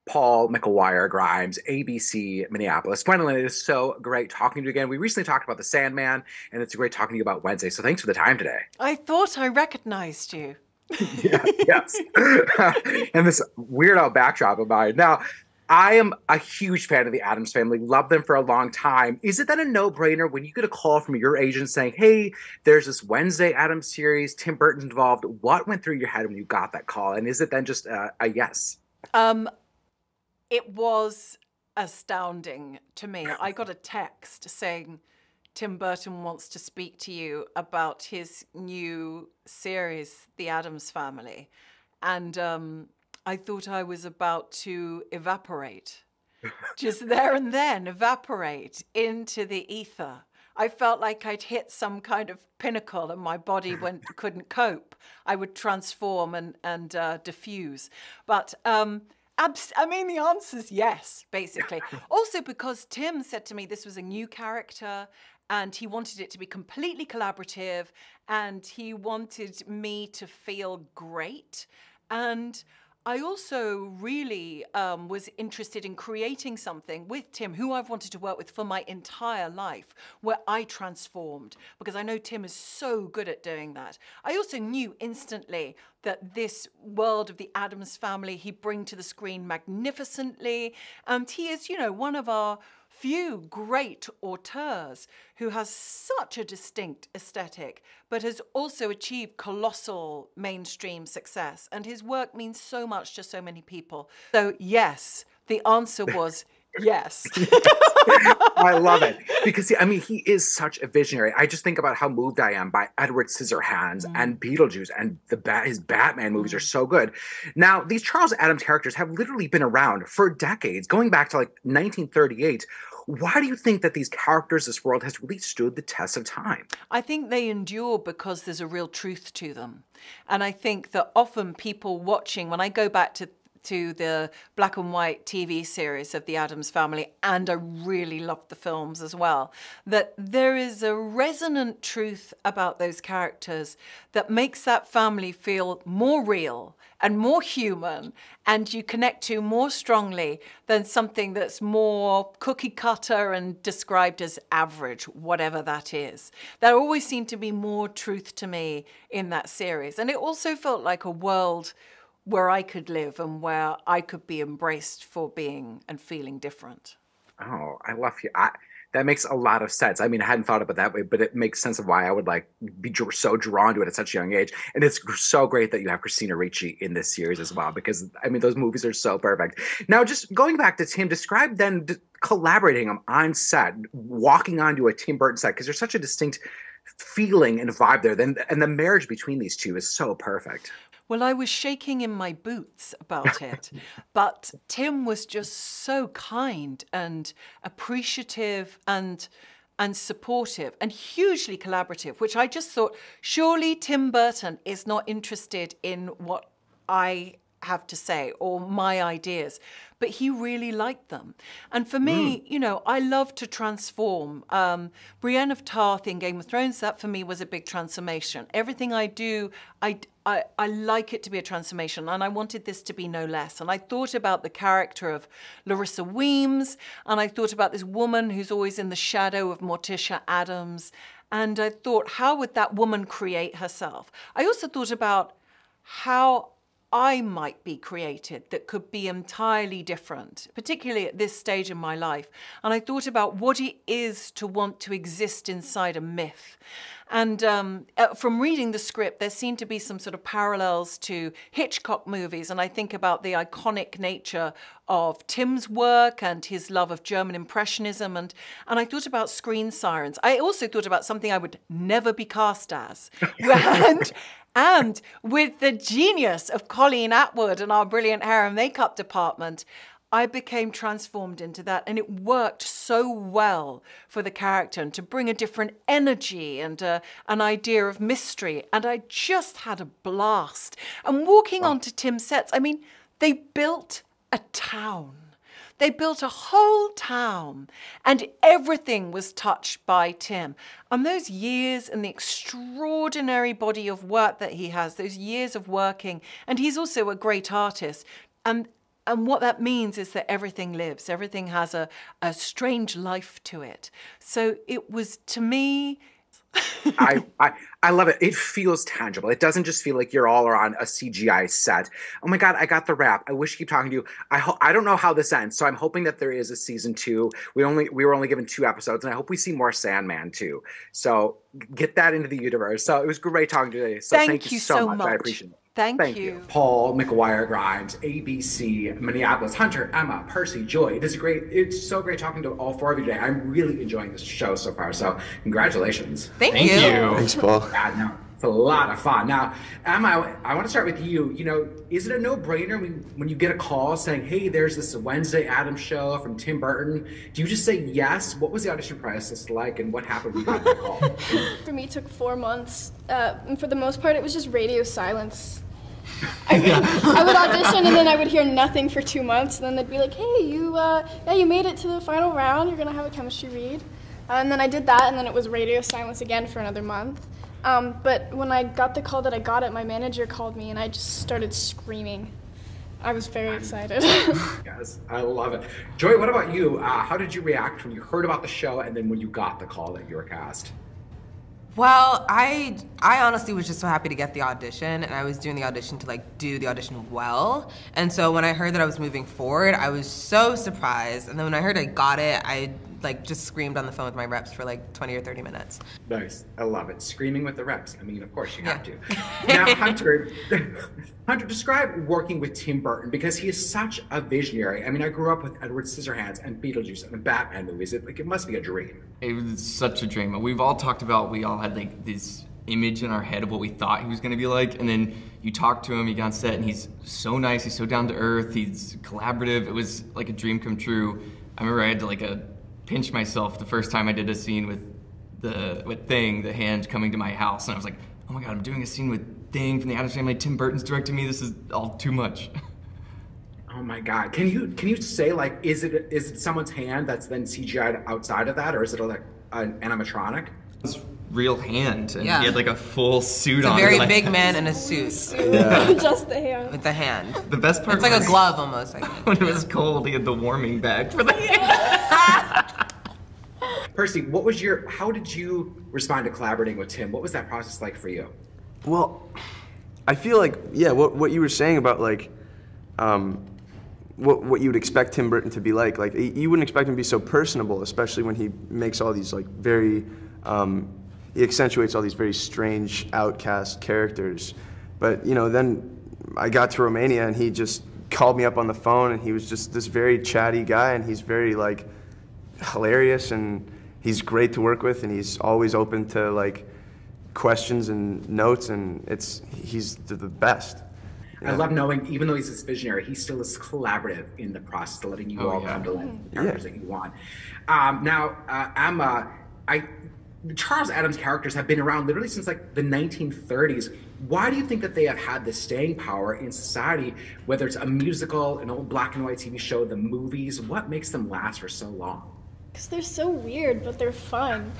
Paul McGuire Grimes, ABC Minneapolis. Gwendoline, it is so great talking to you again. We recently talked about The Sandman, and it's great talking to you about Wednesday. So thanks for the time today. I thought I recognized you. Yeah, yes. And this weirdo backdrop of mine. Now, I am a huge fan of the Addams family, loved them for a long time. Is it then a no-brainer when you get a call from your agent saying, hey, there's this Wednesday Addams series, Tim Burton's involved? What went through your head when you got that call? And is it then just a yes? Um, it was astounding to me. I got a text saying Tim Burton wants to speak to you about his new series, The Addams Family. And I thought I was about to evaporate, just there and then evaporate into the ether. I felt like I'd hit some kind of pinnacle and my body couldn't cope. I would transform and diffuse. But I mean, the answer's yes, basically. Also because Tim said to me this was a new character and he wanted it to be completely collaborative and he wanted me to feel great. And I also really was interested in creating something with Tim, who I've wanted to work with for my entire life, where I transformed, because I know Tim is so good at doing that. I also knew instantly that this world of the Addams family he'd bring to the screen magnificently. And he is, you know, one of our few great auteurs who has such a distinct aesthetic, but has also achieved colossal mainstream success. And his work means so much to so many people. So yes, the answer was yes. I love it because I mean he is such a visionary. I just think about how moved I am by Edward Scissorhands and Beetlejuice, and his Batman movies are so good. Now these Charles Addams characters have literally been around for decades, going back to like 1938. Why do you think that these characters, this world, has really stood the test of time? I think they endure because there's a real truth to them, and I think that often people watching, when I go back to the black and white TV series of the Addams Family, and I really loved the films as well, that there is a resonant truth about those characters that makes that family feel more real and more human, and you connect to more strongly than something that's more cookie cutter and described as average, whatever that is. There always seemed to be more truth to me in that series. And it also felt like a world where I could live and where I could be embraced for being and feeling different. Oh, I love you. That makes a lot of sense. I mean, I hadn't thought about it that way, but it makes sense of why I would like be so drawn to it at such a young age. And it's so great that you have Christina Ricci in this series as well, because I mean, those movies are so perfect. Now, just going back to Tim, describe then collaborating on set, walking onto a Tim Burton set, because there's such a distinct feeling and vibe there. Then, and the marriage between these two is so perfect. Well, I was shaking in my boots about it, but Tim was just so kind and appreciative and supportive and hugely collaborative, which I just thought, surely Tim Burton is not interested in what I have to say or my ideas, but he really liked them. And for me, you know, I love to transform. Brienne of Tarth in Game of Thrones, that for me was a big transformation. Everything I do, I like it to be a transformation, and I wanted this to be no less. And I thought about the character of Larissa Weems, and I thought about this woman who's always in the shadow of Morticia Addams, and I thought, how would that woman create herself? I also thought about how I might be created that could be entirely different, particularly at this stage in my life. And I thought about what it is to want to exist inside a myth. And from reading the script, there seemed to be some sort of parallels to Hitchcock movies. And I think about the iconic nature of Tim's work and his love of German Impressionism. And I thought about Screen Sirens. I also thought about something I would never be cast as. And with the genius of Colleen Atwood and our brilliant hair and makeup department, I became transformed into that. And it worked so well for the character and to bring a different energy and an idea of mystery. And I just had a blast. And walking onto Tim's sets, I mean, they built a town. They built a whole town and everything was touched by Tim. And those years and the extraordinary body of work that he has, those years of working, and he's also a great artist. And And what that means is that everything lives. Everything has a strange life to it. So it was, to me... I love it. It feels tangible. It doesn't just feel like you're all on a CGI set. Oh my God, I got the rap. I wish I keep talking to you. I don't know how this ends, so I'm hoping that there is a season 2. We were only given 2 episodes, and I hope we see more Sandman too. So get that into the universe. So it was great talking to you today. So thank you so much. I appreciate it. Thank you. Paul McGuire Grimes, ABC, Minneapolis, Hunter, Emma, Percy, Joy. It's so great talking to all 4 of you today. I'm really enjoying this show so far. So congratulations. Thank you. Thanks, Paul. No, it's a lot of fun. Now, Emma, I want to start with you. Is it a no-brainer when you get a call saying, hey, there's this Wednesday Addams show from Tim Burton? Do you just say yes? What was the audition process like, and what happened when you got that call? For me, it took 4 months. And for the most part, it was just radio silence. I would audition, and then I would hear nothing for 2 months, and then they'd be like, hey, you made it to the final round, you're going to have a chemistry read. And then I did that, and then it was radio silence again for another month. But when I got the call that I got it, my manager called me, and I just started screaming. I was very excited. Yes, I love it. Joy, what about you? How did you react when you heard about the show, and then when you got the call that you were cast? Well, I honestly was just so happy to get the audition, and I was doing the audition to do the audition well. And so when I heard that I was moving forward, I was so surprised. And then when I heard I got it, I just screamed on the phone with my reps for 20 or 30 minutes. Nice. I love it. Screaming with the reps. I mean, of course you have to. Now, Hunter, describe working with Tim Burton, because he is such a visionary. I mean, I grew up with Edward Scissorhands and Beetlejuice and the Batman movies. It must be a dream. It was such a dream. We all had this image in our head of what we thought he was going to be like, and then you talk to him, you get on set, and he's so nice, he's so down to earth, he's collaborative. It was like a dream come true. I remember I had to pinch myself the first time I did a scene with the hand coming to my house, and I was like, oh my God, I'm doing a scene with Thing from the Addams Family. Tim Burton's directing me. This is all too much. Oh my God! Can you say is it someone's hand that's then CGI'd outside of that, or is it an animatronic? It's real hand, and Yeah. he had a full suit It's on. a very big man in a suit. Yeah. Just the hand. With the hand. The best part It's like was a glove almost. when it was cold, he had the warming bag for the hand. Percy, how did you respond to collaborating with Tim? What was that process like for you? Well, I feel what you were saying about what you would expect Tim Burton to be like you wouldn't expect him to be so personable, especially when he makes all these very he accentuates all these very strange outcast characters. But then I got to Romania, and he just called me up on the phone, and he was just this very chatty guy, and he's very hilarious, and he's great to work with, and he's always open to questions and notes, and he's the best. Yeah. I love knowing, even though he's this visionary, he still is collaborative in the process of letting you come to the characters that you want. Now, Emma, Charles Addams characters have been around literally since the 1930s. Why do you think that they have had this staying power in society, whether it's a musical, an old black and white TV show, the movies? What makes them last for so long? Because they're so weird, but they're fun.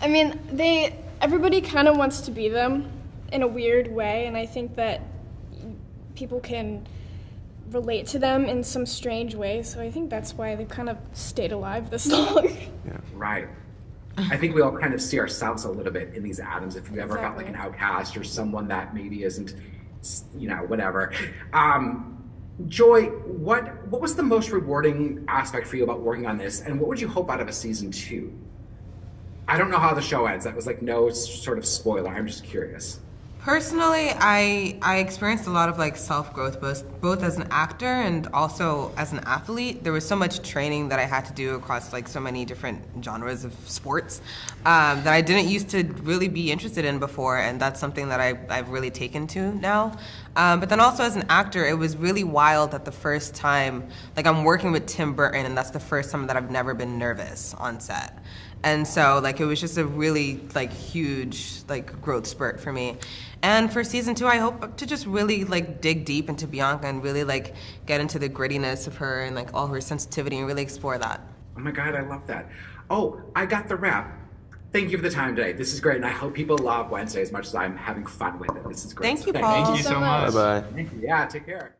I mean, everybody kind of wants to be them in a weird way, and I think that people can relate to them in some strange way, so I think that's why they've kind of stayed alive this long. Yeah. Right. I think we all kind of see ourselves a little bit in these Addams. If you ever felt like an outcast or someone that maybe isn't, whatever. Joy, what was the most rewarding aspect for you about working on this, and what would you hope out of a season 2? I don't know how the show ends. That was no sort of spoiler. I'm just curious. Personally, I experienced a lot of self-growth, both as an actor and also as an athlete. There was so much training that I had to do across so many different genres of sports that I didn't used to really be interested in before, and that's something that I've really taken to now. But then also as an actor, it was really wild that the first time, I'm working with Tim Burton, and that's the first time that I've never been nervous on set. And so, it was just a really, huge, growth spurt for me. And for season 2, I hope to just really, dig deep into Bianca and really, get into the grittiness of her and, all her sensitivity and really explore that. Oh my God, I love that. Oh, I got the rap. Thank you for the time today. This is great, and I hope people love Wednesday as much as I'm having fun with it. This is great. Thank you, Paul. Thank you so much. Bye-bye. Thank you. Yeah, take care.